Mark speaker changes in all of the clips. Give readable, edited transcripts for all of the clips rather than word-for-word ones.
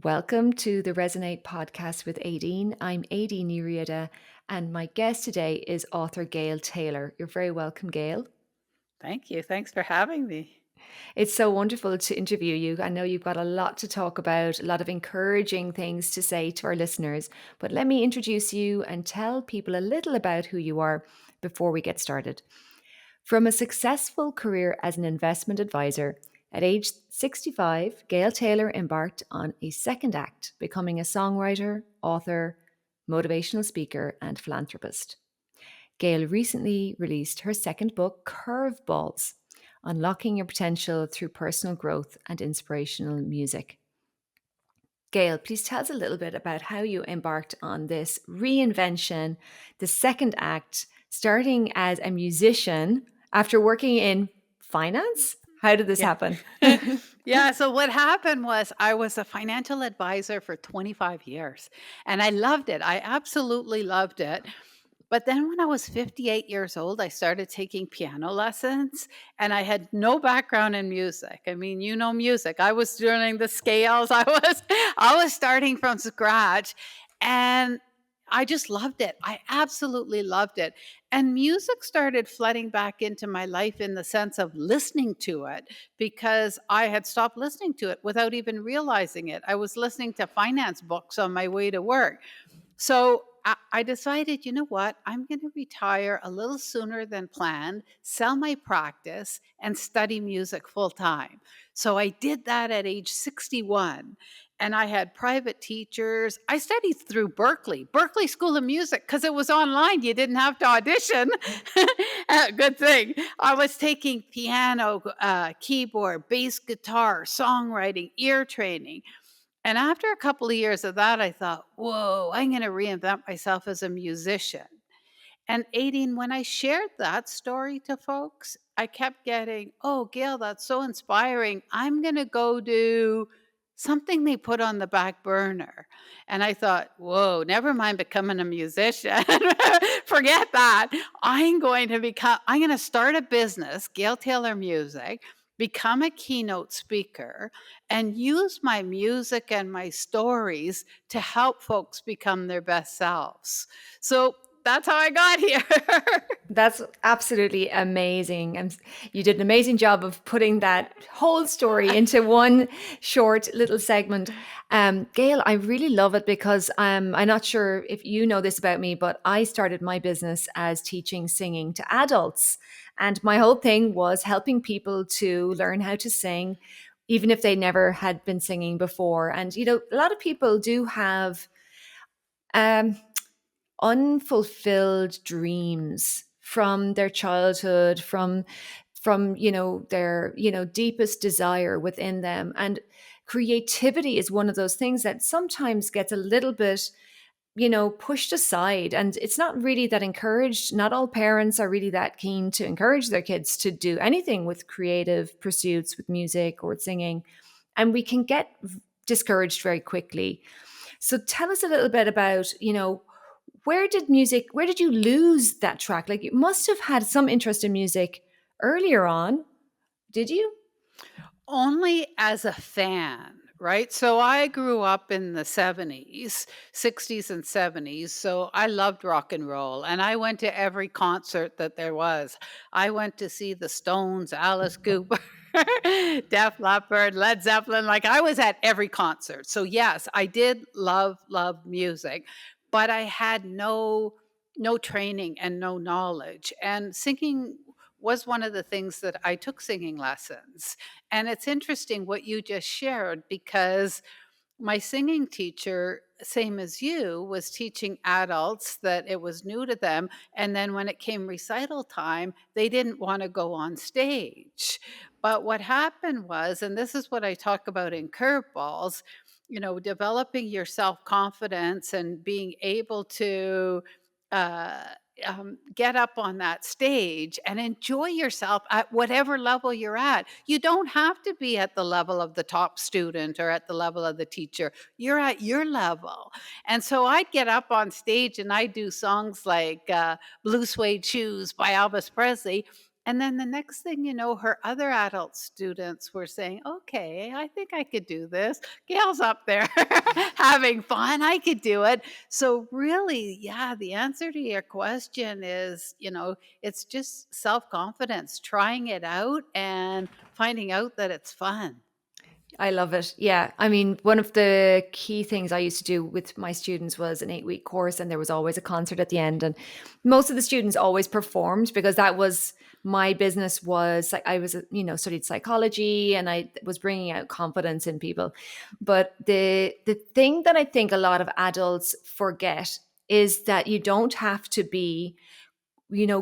Speaker 1: Welcome to the Resonate podcast with Aideen. I'm Aideen Ni Riada, and my guest today is author Gail Taylor. You're very welcome, Gail.
Speaker 2: Thank you. Thanks for having me.
Speaker 1: It's so wonderful to interview you. I know you've got a lot to talk about, a lot of encouraging things to say to our listeners, but let me introduce you and tell people a little about who you are before we get started. From a successful career as an investment advisor, at age 65, Gail Taylor embarked on a second act, becoming a songwriter, author, motivational speaker, and philanthropist. Gail recently released her second book, Curveballs, Unlocking Your Potential Through Personal Growth and Inspirational Music. Gail, please tell us a little bit about how you embarked on this reinvention, the second act, starting as a musician after working in finance. How did this
Speaker 2: Yeah.
Speaker 1: happen?
Speaker 2: Yeah, so what happened was I was a financial advisor for 25 years and I loved it. I absolutely loved it. But then when I was 58 years old, I started taking piano lessons and I had no background in music. I mean, music. I was learning the scales. I was starting from scratch and I just loved it. I absolutely loved it. And music started flooding back into my life in the sense of listening to it because I had stopped listening to it without even realizing it. I was listening to finance books on my way to work. So I decided, you know what? I'm going to retire a little sooner than planned, sell my practice, and study music full time. So I did that at age 61. And I had private teachers. I studied through Berkeley School of Music, because it was online. You didn't have to audition. Good thing. I was taking piano, keyboard, bass guitar, songwriting, ear training. And after a couple of years of that, I thought, whoa, I'm going to reinvent myself as a musician. And Aideen, when I shared that story to folks, I kept getting, oh, Gail, that's so inspiring. I'm going to go do something they put on the back burner. And I thought, whoa, never mind becoming a musician. Forget that. I'm going to start a business, Gail Taylor Music, become a keynote speaker, and use my music and my stories to help folks become their best selves. So that's how I got here.
Speaker 1: That's absolutely amazing. And you did an amazing job of putting that whole story into one short little segment. Gail, I really love it because I'm not sure if you know this about me, but I started my business as teaching singing to adults. And my whole thing was helping people to learn how to sing, even if they never had been singing before. And, a lot of people do have um, unfulfilled dreams from their childhood, from their deepest desire within them. And creativity is one of those things that sometimes gets a little bit pushed aside, and it's not really that encouraged. Not all parents are really that keen to encourage their kids to do anything with creative pursuits, with music or with singing, and we can get discouraged very quickly. So tell us a little bit about, where did you lose that track? Like, you must have had some interest in music earlier on, did you?
Speaker 2: Only as a fan, right? So I grew up in the 60s and 70s. So I loved rock and roll and I went to every concert that there was. I went to see the Stones, Alice Cooper, Def Leppard, Led Zeppelin. Like I was at every concert. So yes, I did love music, but I had no training and no knowledge. And singing was one of the things that I took singing lessons. And it's interesting what you just shared because my singing teacher, same as you, was teaching adults that it was new to them. And then when it came recital time, they didn't want to go on stage. But what happened was, and this is what I talk about in Curveballs, developing your self confidence and being able to uh, get up on that stage and enjoy yourself at whatever level you're at. You don't have to be at the level of the top student or at the level of the teacher. You're at your level. And so I'd get up on stage and I'd do songs like Blue Suede Shoes by Elvis Presley. And then the next thing you know, her other adult students were saying, okay, I think I could do this. Gail's up there having fun. I could do it. So, really, yeah, the answer to your question is, it's just self confidence, trying it out and finding out that it's fun.
Speaker 1: I love it. Yeah. I mean, one of the key things I used to do with my students was an 8-week course, and there was always a concert at the end. And most of the students always performed because that was my business. Was like I was, studied psychology, and I was bringing out confidence in people. But the thing that I think a lot of adults forget is that you don't have to be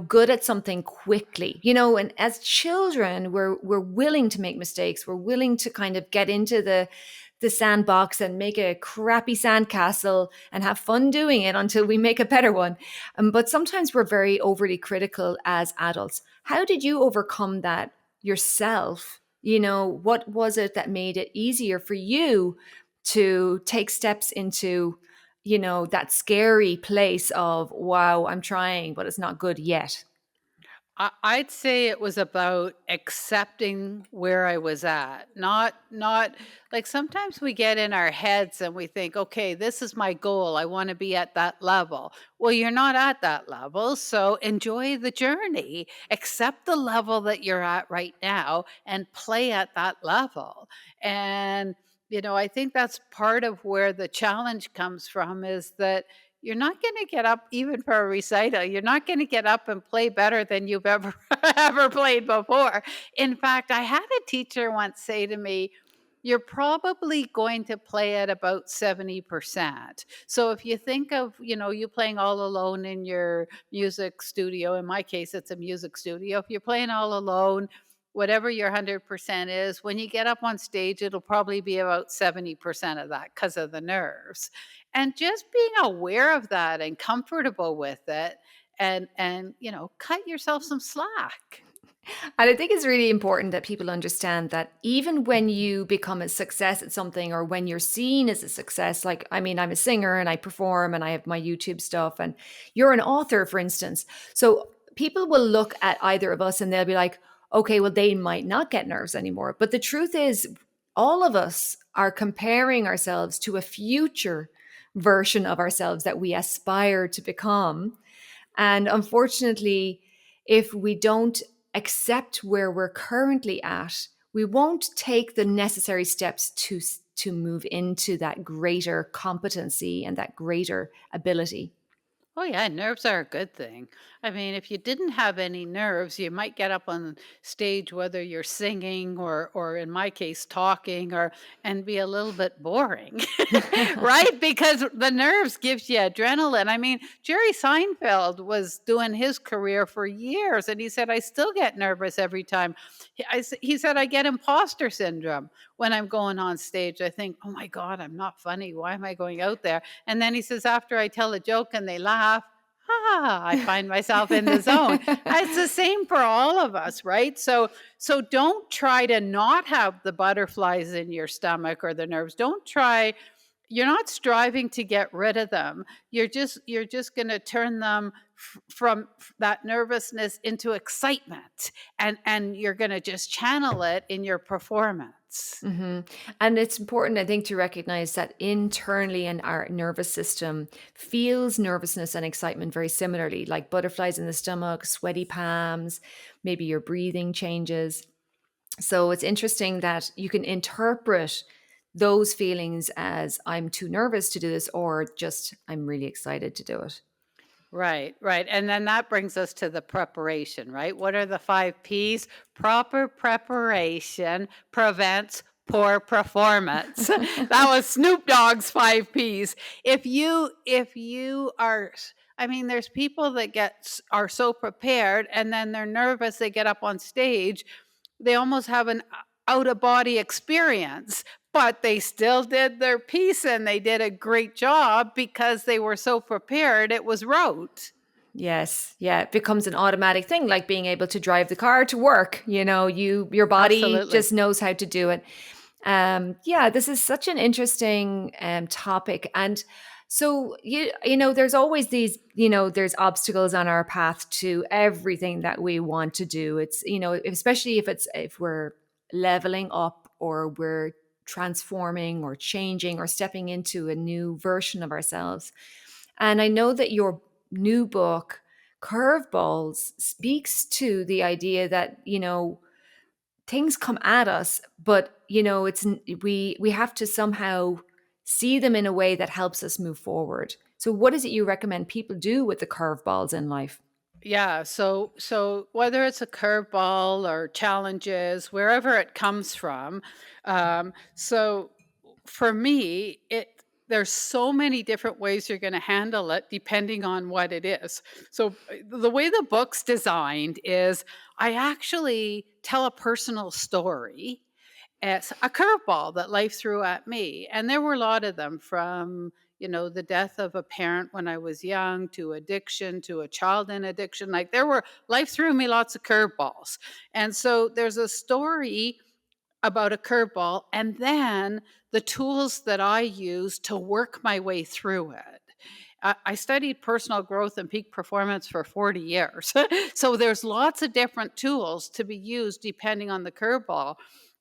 Speaker 1: good at something quickly. And as children, we're willing to make mistakes. We're willing to kind of get into the sandbox and make a crappy sandcastle and have fun doing it until we make a better one. But sometimes we're very overly critical as adults. How did you overcome that yourself? What was it that made it easier for you to take steps into that scary place of, wow, I'm trying, but it's not good yet?
Speaker 2: I'd say it was about accepting where I was at. Not like sometimes we get in our heads and we think, okay, this is my goal. I want to be at that level. Well, you're not at that level. So enjoy the journey. Accept the level that you're at right now and play at that level. And I think that's part of where the challenge comes from, is that you're not going to get up even for a recital. You're not going to get up and play better than you've ever ever played before. In fact, I had a teacher once say to me, you're probably going to play at about 70%. So if you think of, you playing all alone in your music studio, in my case, it's a music studio. If you're playing all alone, whatever your 100% is, when you get up on stage, it'll probably be about 70% of that because of the nerves. And just being aware of that and comfortable with it, and cut yourself some slack.
Speaker 1: And I think it's really important that people understand that even when you become a success at something, or when you're seen as a success, like, I mean, I'm a singer and I perform and I have my YouTube stuff, and you're an author, for instance. So people will look at either of us and they'll be like, okay, well, they might not get nerves anymore. But the truth is, all of us are comparing ourselves to a future version of ourselves that we aspire to become. And unfortunately, if we don't accept where we're currently at, we won't take the necessary steps to move into that greater competency and that greater ability.
Speaker 2: Oh yeah, nerves are a good thing. I mean, if you didn't have any nerves, you might get up on stage, whether you're singing or in my case talking, or and be a little bit boring. Right? Because the nerves gives you adrenaline. I mean, Jerry Seinfeld was doing his career for years and he said I still get nervous every time. He said I get imposter syndrome when I'm going on stage. I think, "Oh my god, I'm not funny. Why am I going out there?" And then he says, after I tell a joke and they laugh, I find myself in the zone. It's the same for all of us, right? So don't try to not have the butterflies in your stomach or the nerves. Don't try. You're not striving to get rid of them. You're just going to turn them from that nervousness into excitement, and you're going to just channel it in your performance.
Speaker 1: hmm And it's important, I think, to recognize that internally in our nervous system feels nervousness and excitement very similarly, like butterflies in the stomach, sweaty palms, maybe your breathing changes. So it's interesting that you can interpret those feelings as, I'm too nervous to do this, or just, I'm really excited to do it.
Speaker 2: Right, right. And then that brings us to the preparation, right? What are the 5 Ps? Proper preparation prevents poor performance. That was Snoop Dogg's 5 Ps. If you are, I mean, there's people that are so prepared and then they're nervous, they get up on stage, they almost have an out of body experience, but they still did their piece and they did a great job because they were so prepared. It was rote.
Speaker 1: Yes, yeah, it becomes an automatic thing, like being able to drive the car to work. Your body
Speaker 2: Absolutely.
Speaker 1: just knows how to do it. Yeah, this is such an interesting topic, and So you know there's always these, you know, there's obstacles on our path to everything that we want to do. It's, you know, especially if we're leveling up or we're transforming or changing or stepping into a new version of ourselves. And I know that your new book, Curveballs, speaks to the idea that, you know, things come at us, but you know, we have to somehow see them in a way that helps us move forward. So what is it you recommend people do with the curveballs in life?
Speaker 2: Yeah, so whether it's a curveball or challenges, wherever it comes from, so for me, it there's so many different ways you're going to handle it depending on what it is. So the way the book's designed is I actually tell a personal story as a curveball that life threw at me. And there were a lot of them, from, you know, the death of a parent when I was young, to addiction, to a child in addiction. Like, there were, life threw me lots of curveballs. And so there's a story about a curveball, and then the tools that I use to work my way through it. I studied personal growth and peak performance for 40 years. So there's lots of different tools to be used depending on the curveball.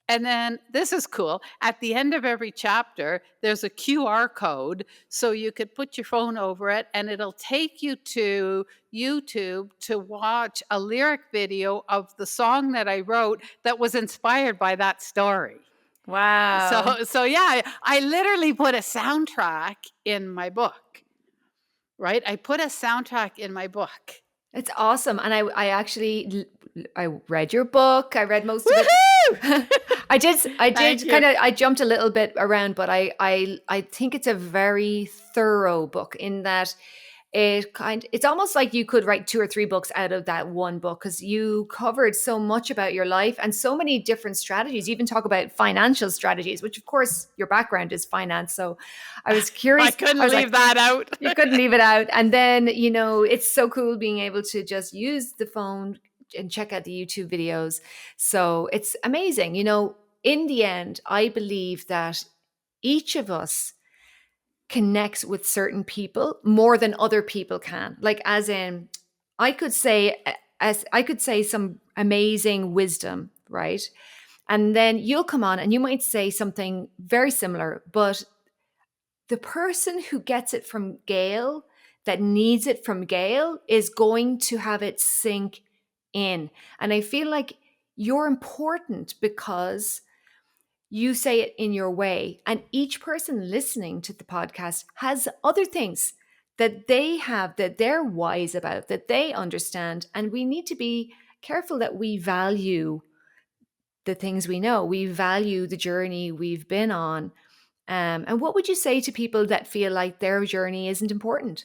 Speaker 2: And then this is cool. At the end of every chapter, there's a QR code. So you could put your phone over it and it'll take you to YouTube to watch a lyric video of the song that I wrote that was inspired by that story.
Speaker 1: Wow.
Speaker 2: So yeah, I literally put a soundtrack in my book, right? I put a soundtrack in my book.
Speaker 1: It's awesome. And I actually I read your book. I read most of it.
Speaker 2: Woohoo!
Speaker 1: I
Speaker 2: Thank
Speaker 1: did
Speaker 2: you.
Speaker 1: kind of, I jumped a little bit around, but I think it's a very thorough book in that it's almost like you could write two or three books out of that one book, because you covered so much about your life and so many different strategies. You even talk about financial strategies, which of course your background is finance. So I was
Speaker 2: I
Speaker 1: curious. I
Speaker 2: couldn't
Speaker 1: was like,
Speaker 2: leave that out.
Speaker 1: you couldn't leave it out. And then, you know, it's so cool being able to just use the phone and check out the YouTube videos. So it's amazing. You know, in the end, I believe that each of us connects with certain people more than other people can. Like, as in, I could say, as I could say some amazing wisdom, right? And then you'll come on and you might say something very similar, but the person who gets it from Gail, that needs it from Gail, is going to have it sink in. And I feel like you're important because you say it in your way. And each person listening to the podcast has other things that they have, that they're wise about, that they understand. And we need to be careful that we value the things we know, we value the journey we've been on. And what would you say to people that feel like their journey isn't important?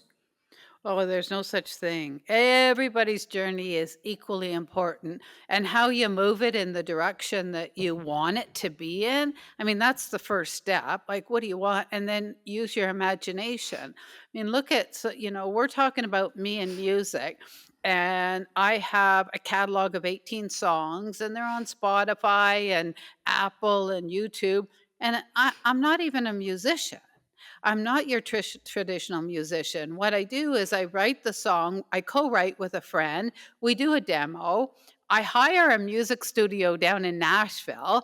Speaker 2: Oh, there's no such thing. Everybody's journey is equally important, and how you move it in the direction that you want it to be in. I mean, that's the first step. Like, what do you want? And then use your imagination. I mean, look at, so, you know, we're talking about me and music, and I have a catalog of 18 songs, and they're on Spotify and Apple and YouTube. And I'm not even a musician. I'm not your traditional musician. What I do is I write the song, I co write with a friend, we do a demo. I hire a music studio down in Nashville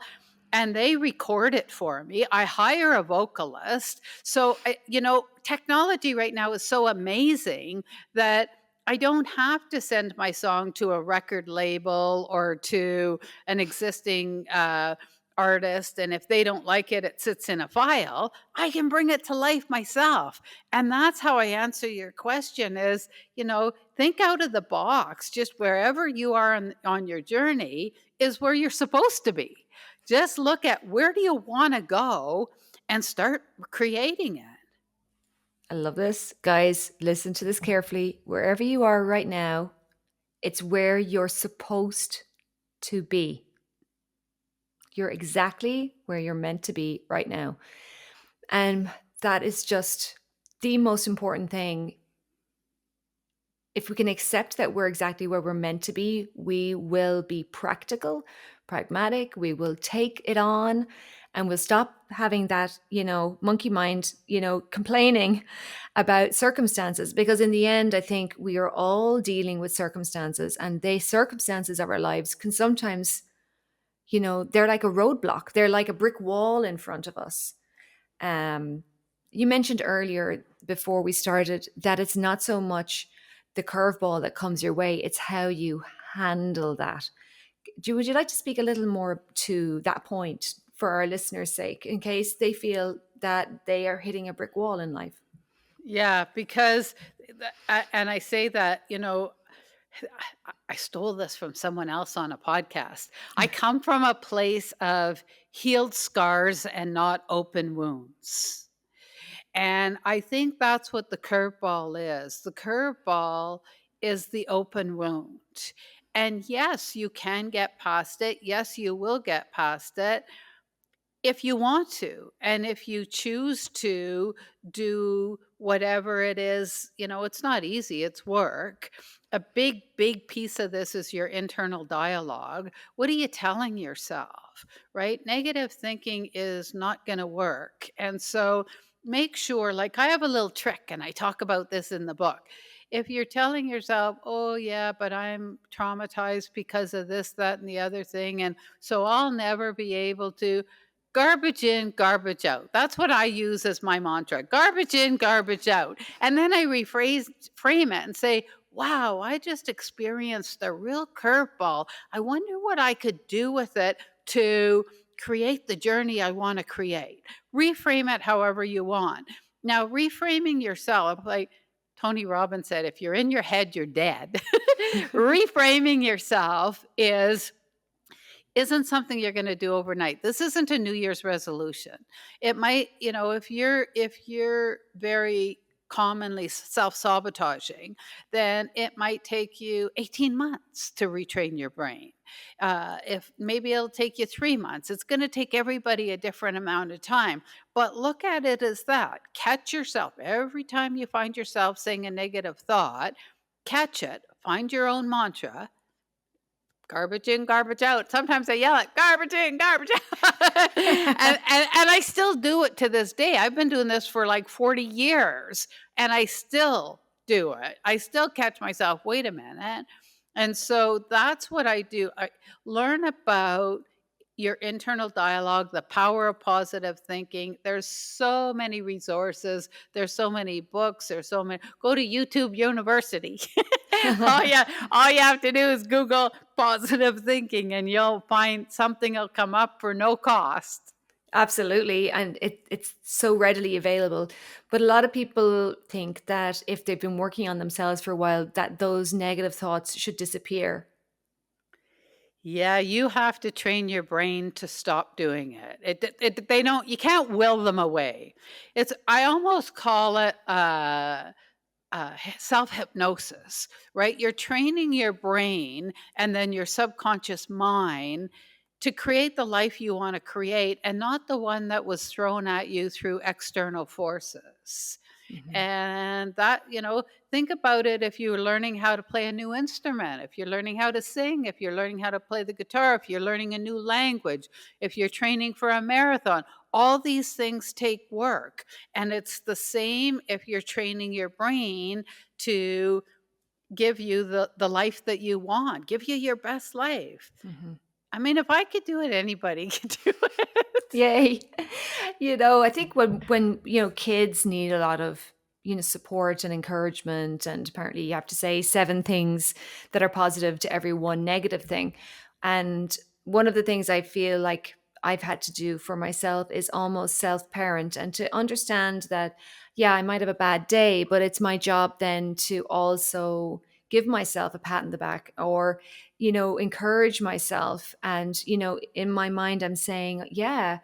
Speaker 2: and they record it for me. I hire a vocalist. So, you know, technology right now is so amazing that I don't have to send my song to a record label or to an existing artist. And if they don't like it, it sits in a file. I can bring it to life myself. And that's how I answer your question is, you know, think out of the box. Just wherever you are on your journey is where you're supposed to be. Just look at, where do you want to go, and start creating it.
Speaker 1: I love this. Guys, listen to this carefully. Wherever you are right now, it's where you're supposed to be. You're exactly where you're meant to be right now. And that is just the most important thing. If we can accept that we're exactly where we're meant to be, we will be practical, pragmatic, we will take it on, and we'll stop having that, monkey mind, complaining about circumstances. Because in the end, I think we are all dealing with circumstances, and the circumstances of our lives can sometimes, they're like a roadblock, they're like a brick wall in front of us. um, you mentioned earlier before we started that it's not so much the curveball that comes your way, it's how you handle that. Would you like to speak a little more to that point for our listeners' sake, in case they feel that they are hitting a brick wall in life?
Speaker 2: Yeah, because and I say that, I stole this from someone else on a podcast. I come from a place of healed scars and not open wounds. And I think that's what the curveball is. The curveball is the open wound. And yes, you can get past it. Yes, you will get past it if you want to, and if you choose to do whatever it is. It's not easy, it's work. A big piece of this is your internal dialogue. What are you telling yourself? Right? Negative thinking is not going to work. And so make sure, like, I have a little trick and I talk about this in the book. If you're telling yourself, oh yeah, but I'm traumatized because of this, that, and the other thing, and so I'll never be able to, garbage in, garbage out. That's what I use as my mantra. Garbage in, garbage out. And then I frame it and say, wow, I just experienced a real curveball. I wonder what I could do with it to create the journey I want to create. Reframe it however you want. Now, reframing yourself, like Tony Robbins said, if you're in your head, you're dead. Reframing yourself isn't something you're going to do overnight. This isn't a New Year's resolution. It might, if you're very commonly self-sabotaging, then it might take you 18 months to retrain your brain. If maybe it'll take you 3 months. It's going to take everybody a different amount of time. But look at it as that. Catch yourself every time you find yourself saying a negative thought. Catch it. Find your own mantra. Garbage in, garbage out. Sometimes I yell at garbage in, garbage out. And I still do it to this day. I've been doing this for like 40 years and I still do it. I still catch myself, wait a minute. And so that's what I do. I learn about your internal dialogue, the power of positive thinking. There's so many resources, there's so many books, there's so many. Go to YouTube University. all you have to do is Google positive thinking and you'll find something will come up for no cost.
Speaker 1: Absolutely. And it's so readily available. But a lot of people think that if they've been working on themselves for a while, that those negative thoughts should disappear.
Speaker 2: Yeah, you have to train your brain to stop doing it. They don't, you can't will them away. I almost call it self hypnosis, right? You're training your brain and then your subconscious mind to create the life you want to create and not the one that was thrown at you through external forces.
Speaker 1: Mhm.
Speaker 2: And that, think about it. If you're learning how to play a new instrument, if you're learning how to sing, if you're learning how to play the guitar, if you're learning a new language, if you're training for a marathon, all these things take work. And it's the same if you're training your brain to give you the life that you want, give you your best life.
Speaker 1: Mhm.
Speaker 2: I mean, if I could do it, anybody could do it.
Speaker 1: Yay. I think when kids need a lot of, support and encouragement, and apparently you have to say seven things that are positive to every one negative thing. And one of the things I feel like I've had to do for myself is almost self-parent, and to understand that, yeah, I might have a bad day, but it's my job then to also give myself a pat on the back, or encourage myself. And in my mind I'm saying, yeah,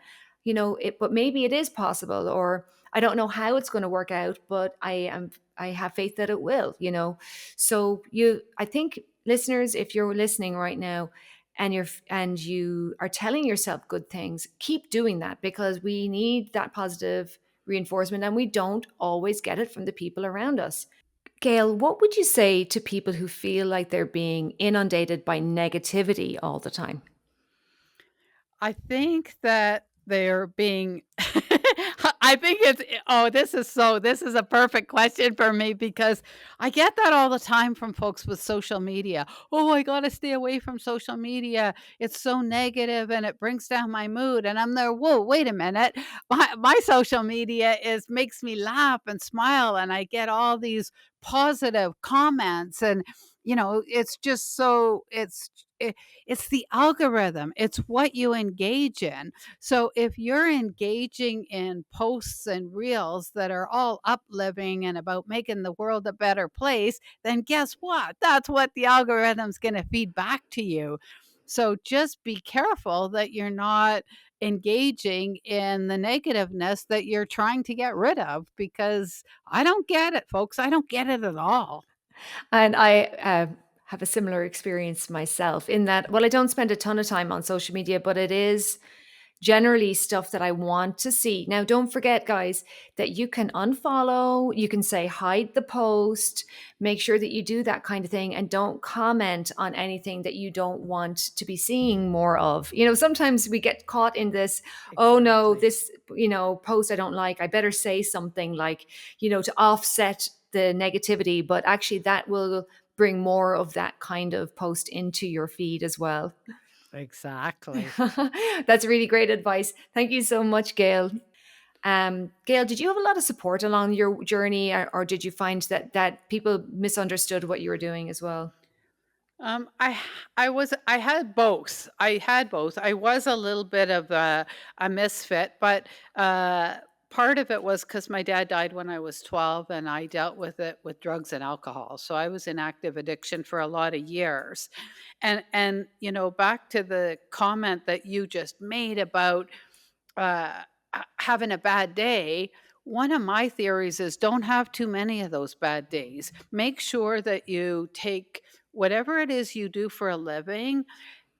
Speaker 1: but maybe it is possible, or I don't know how it's going to work out, but I have faith that it will. So I think, listeners, if you're listening right now and you are telling yourself good things, keep doing that, because we need that positive reinforcement, and we don't always get it from the people around us. Gail, what would you say to people who feel like they're being inundated by negativity all the time?
Speaker 2: I think that they're being I think it's oh, this is a perfect question for me because I get that all the time from folks with social media. "Oh, I gotta stay away from social media. It's so negative and it brings down my mood." And I'm there, "Whoa, wait a minute. My social media is makes me laugh and smile, and I get all these positive comments, and, it's just so it's the algorithm. It's what you engage in. So if you're engaging in posts and reels that are all uplifting and about making the world a better place, then guess what? That's what the algorithm's going to feed back to you. So just be careful that you're not engaging in the negativeness that you're trying to get rid of, because I don't get it, folks. I don't get it at all.
Speaker 1: And I have a similar experience myself in that, well, I don't spend a ton of time on social media, but it is generally stuff that I want to see. Now, don't forget, guys, that you can unfollow, you can say hide the post, make sure that you do that kind of thing, and don't comment on anything that you don't want to be seeing more of. Sometimes we get caught in this, oh no,
Speaker 2: Exactly.
Speaker 1: this, post I don't like, I better say something like, to offset the negativity, but actually that will bring more of that kind of post into your feed as well.
Speaker 2: Exactly.
Speaker 1: That's really great advice. Thank you so much, Gail. Gail, did you have a lot of support along your journey, or did you find that people misunderstood what you were doing as well?
Speaker 2: Um, I I had both. I had both. I was a little bit of a misfit, but part of it was because my dad died when I was 12, and I dealt with it with drugs and alcohol. So I was in active addiction for a lot of years. And back to the comment that you just made about having a bad day, one of my theories is don't have too many of those bad days. Make sure that you take whatever it is you do for a living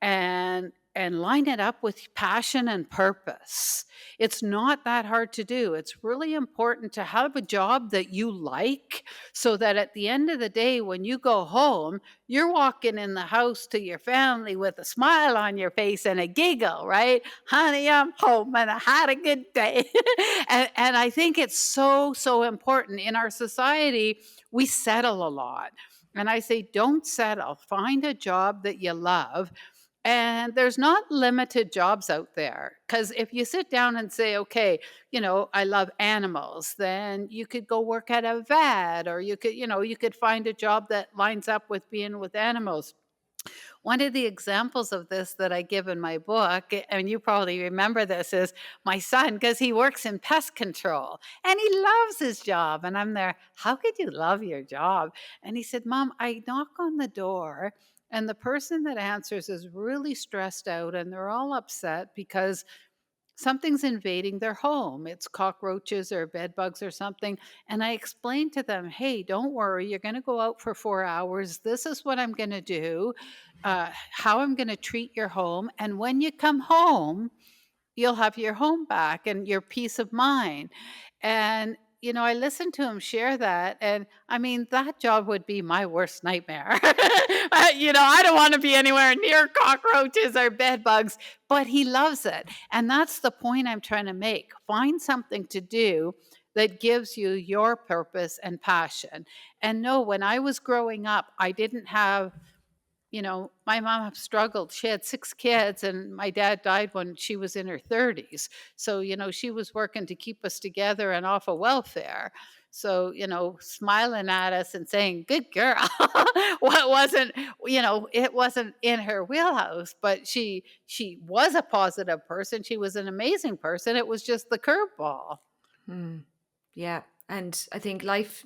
Speaker 2: and line it up with passion and purpose. It's not that hard to do. It's really important to have a job that you like, so that at the end of the day when you go home, you're walking in the house to your family with a smile on your face and a giggle, right? Honey, I'm home and I had a good day. And I think it's so important in our society. We settle a lot. And I say, don't settle. Find a job that you love, and there's not limited jobs out there. Because if you sit down and say, okay, I love animals, then you could go work at a vet, or you could find a job that lines up with being with animals. One of the examples of this that I give in my book, and you probably remember this, is my son, because he works in pest control and he loves his job. And I'm there, how could you love your job? And he said, Mom, I knock on the door and the person that answers is really stressed out and they're all upset because something's invading their home. It's cockroaches or bed bugs or something. And I explained to them, hey, don't worry. You're going to go out for 4 hours. This is what I'm going to do, how I'm going to treat your home. And when you come home, you'll have your home back and your peace of mind. And, I listened to him share that. And I mean, that job would be my worst nightmare. I don't want to be anywhere near cockroaches or bed bugs, but he loves it. And that's the point I'm trying to make. Find something to do that gives you your purpose and passion. And no, when I was growing up, I didn't have, my mom struggled. She had 6 kids and my dad died when she was in her 30s. So, she was working to keep us together and off of welfare. So, smiling at us and saying, "Good girl." What wasn't, it wasn't in her wheelhouse, but she was a positive person. She was an amazing person. It was just the curveball.
Speaker 1: Hmm. Yeah, and I think life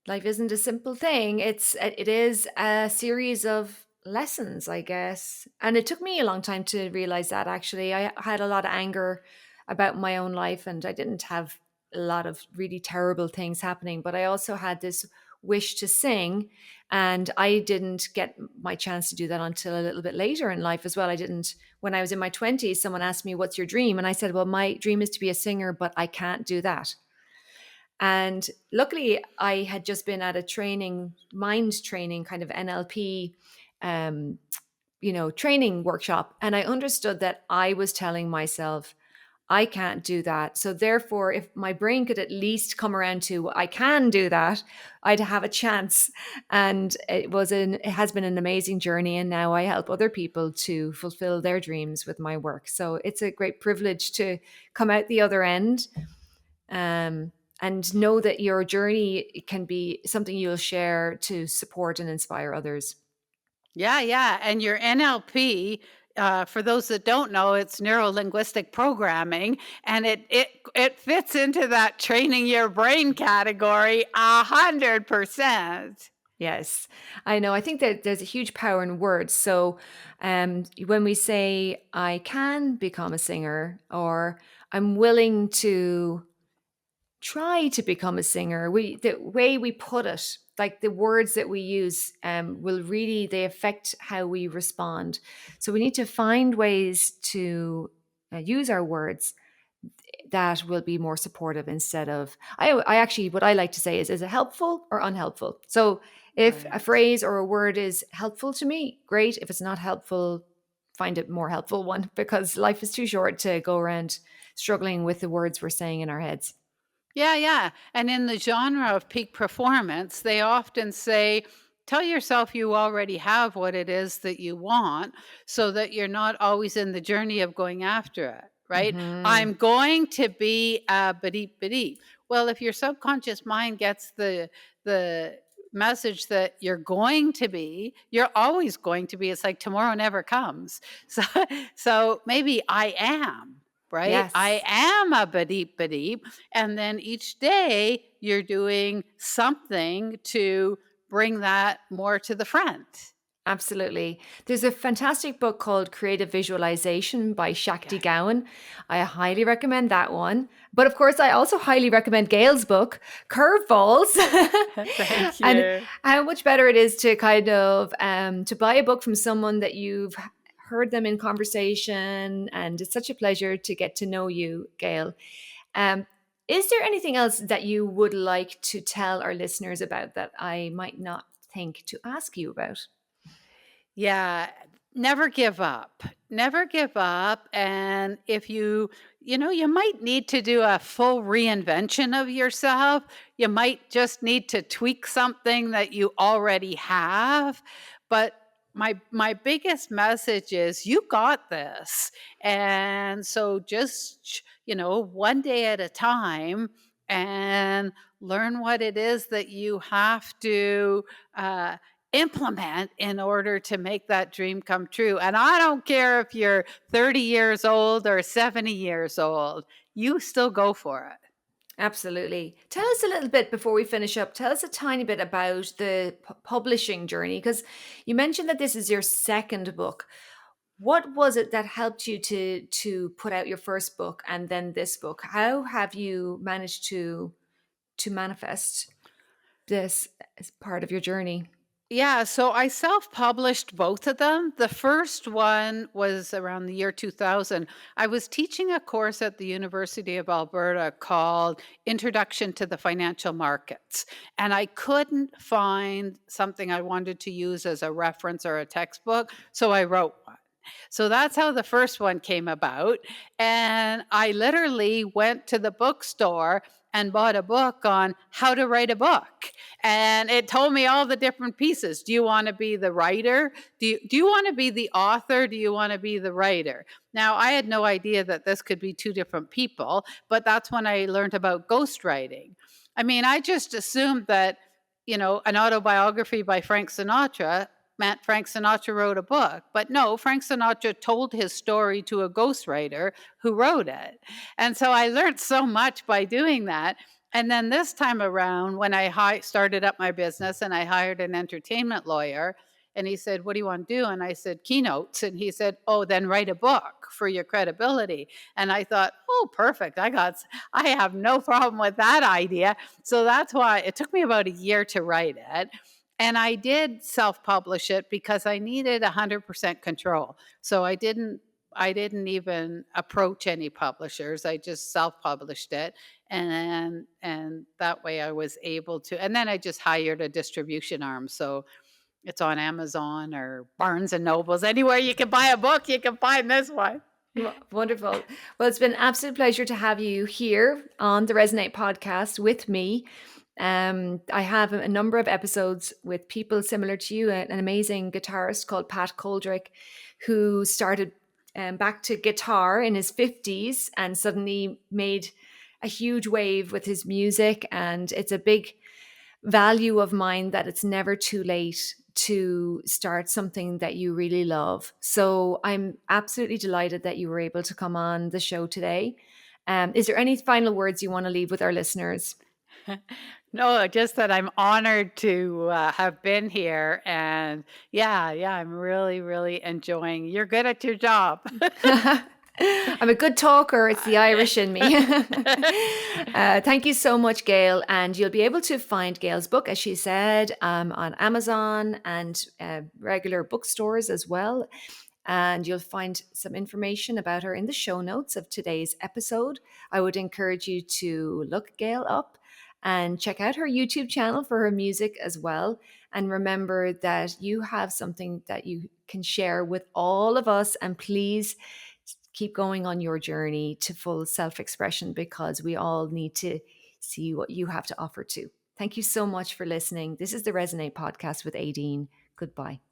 Speaker 1: isn't a simple thing. It is a series of lessons, I guess. And it took me a long time to realize that. Actually, I had a lot of anger about my own life, and I didn't have a lot of really terrible things happening, but I also had this wish to sing, and I didn't get my chance to do that until a little bit later in life as well. I didn't When I was in my 20s, someone asked me, "What's your dream?" And I said, "Well, my dream is to be a singer, but I can't do that." And luckily, I had just been at a training, mind training, kind of NLP, um, training workshop, and I understood that I was telling myself I can't do that. So therefore, if my brain could at least come around to I can do that, I'd have a chance. And it has been an amazing journey. And now I help other people to fulfill their dreams with my work. So it's a great privilege to come out the other end, um, and know that your journey can be something you'll share to support and inspire others.
Speaker 2: Yeah, yeah, and your NLP, for those that don't know, it's neuro linguistic programming, and it fits into that training your brain category 100%.
Speaker 1: Yes, I know. I think that there's a huge power in words. So, when we say, I can become a singer, or I'm willing to try to become a singer, the way we put it, like the words that we use, will really, they affect how we respond. So, we need to find ways to use our words that will be more supportive, instead of I actually, what I like to say is it helpful or unhelpful? So if a
Speaker 2: Right.
Speaker 1: phrase or a word is helpful to me, great. If it's not helpful, find it more helpful one, because life is too short to go around struggling with the words we're saying in our heads.
Speaker 2: Yeah, yeah. And in the genre of peak performance, they often say, tell yourself you already have what it is that you want so that you're not always in the journey of going after it, right?
Speaker 1: Hmm.
Speaker 2: I'm going to be a badeep badeep. Well, if your subconscious mind gets the message that you're going to be, you're always going to be. It's like tomorrow never comes. So so maybe I am, right? I
Speaker 1: Yes.
Speaker 2: am a badeep badeep, and then each day you're doing something to bring that more to the front.
Speaker 1: Absolutely. There's a fantastic book called Creative Visualization by Shakti
Speaker 2: Okay.
Speaker 1: Gowan. I highly recommend that one. But of course, I also highly recommend Gail's book, Curveballs.
Speaker 2: Thank
Speaker 1: And
Speaker 2: you.
Speaker 1: how much better it is to kind of to buy a book from someone that you've heard them in conversation. And it's such a pleasure to get to know you, Gail. Um, is there anything else that you would like to tell our listeners about that I might not think to ask you about?
Speaker 2: Yeah, never give up. Never give up. And if you might need to do a full reinvention of yourself. You might just need to tweak something that you already have. But my biggest message is you got this. And so just, one day at a time and learn what it is that you have to uh, implement in order to make that dream come true. And I don't care if you're 30 years old or 70 years old, you still go for it.
Speaker 1: Absolutely. Tell us a little bit before we finish up. Tell us a tiny bit about the publishing journey, because you mentioned that this is your second book. What was it that helped you to put out your first book and then this book? How have you managed to manifest this as part of your journey?
Speaker 2: Yeah, so I self-published both of them. The first one was around the year 2000. I was teaching a course at the University of Alberta called Introduction to the Financial Markets, and I couldn't find something I wanted to use as a reference or a textbook, so I wrote one. So that's how the first one came about. And I literally went to the bookstore and bought a book on how to write a book. And it told me all the different pieces. Do you want to be the writer? Do you want to be the author? Do you want to be the writer? Now, I had no idea that this could be two different people, but that's when I learned about ghostwriting. I mean, I just assumed that, an autobiography by Frank Sinatra meant Frank Sinatra wrote a book. But no, Frank Sinatra told his story to a ghostwriter who wrote it. And so I learned so much by doing that. And then this time around, when I started up my business and I hired an entertainment lawyer, and he said, what do you want to do? And I said, keynotes. And he said, oh, then write a book for your credibility. And I thought, oh, perfect. I have no problem with that idea. So that's why it took me about a year to write it. And I did self-publish it because I needed 100% control. So I didn't even approach any publishers. I just self-published it, and that way I was able to, and then I just hired a distribution arm. So It's on Amazon or Barnes and Nobles. Anywhere you can buy a book, you can find this one.
Speaker 1: Wonderful. Well, it's been an absolute pleasure to have you here on the Resonate podcast with me. I have a number of episodes with people similar to you, an amazing guitarist called Pat Coldrick, who started back to guitar in his 50s and suddenly made a huge wave with his music. And it's a big value of mine that it's never too late to start something that you really love. So I'm absolutely delighted that you were able to come on the show today. Is there any final words you want to leave with our listeners?
Speaker 2: No, just that I'm honored to have been here. And yeah, yeah, I'm really, really enjoying. You're good at your job.
Speaker 1: I'm a good talker. It's the Irish in me. Thank you so much, Gail. And you'll be able to find Gail's book, as she said, on Amazon and regular bookstores as well. And you'll find some information about her in the show notes of today's episode. I would encourage you to look Gail up and check out her YouTube channel for her music as well. And remember that you have something that you can share with all of us. And please keep going on your journey to full self expression because we all need to see what you have to offer too. Thank you so much for listening. This is the Resonate podcast with Aideen. Goodbye.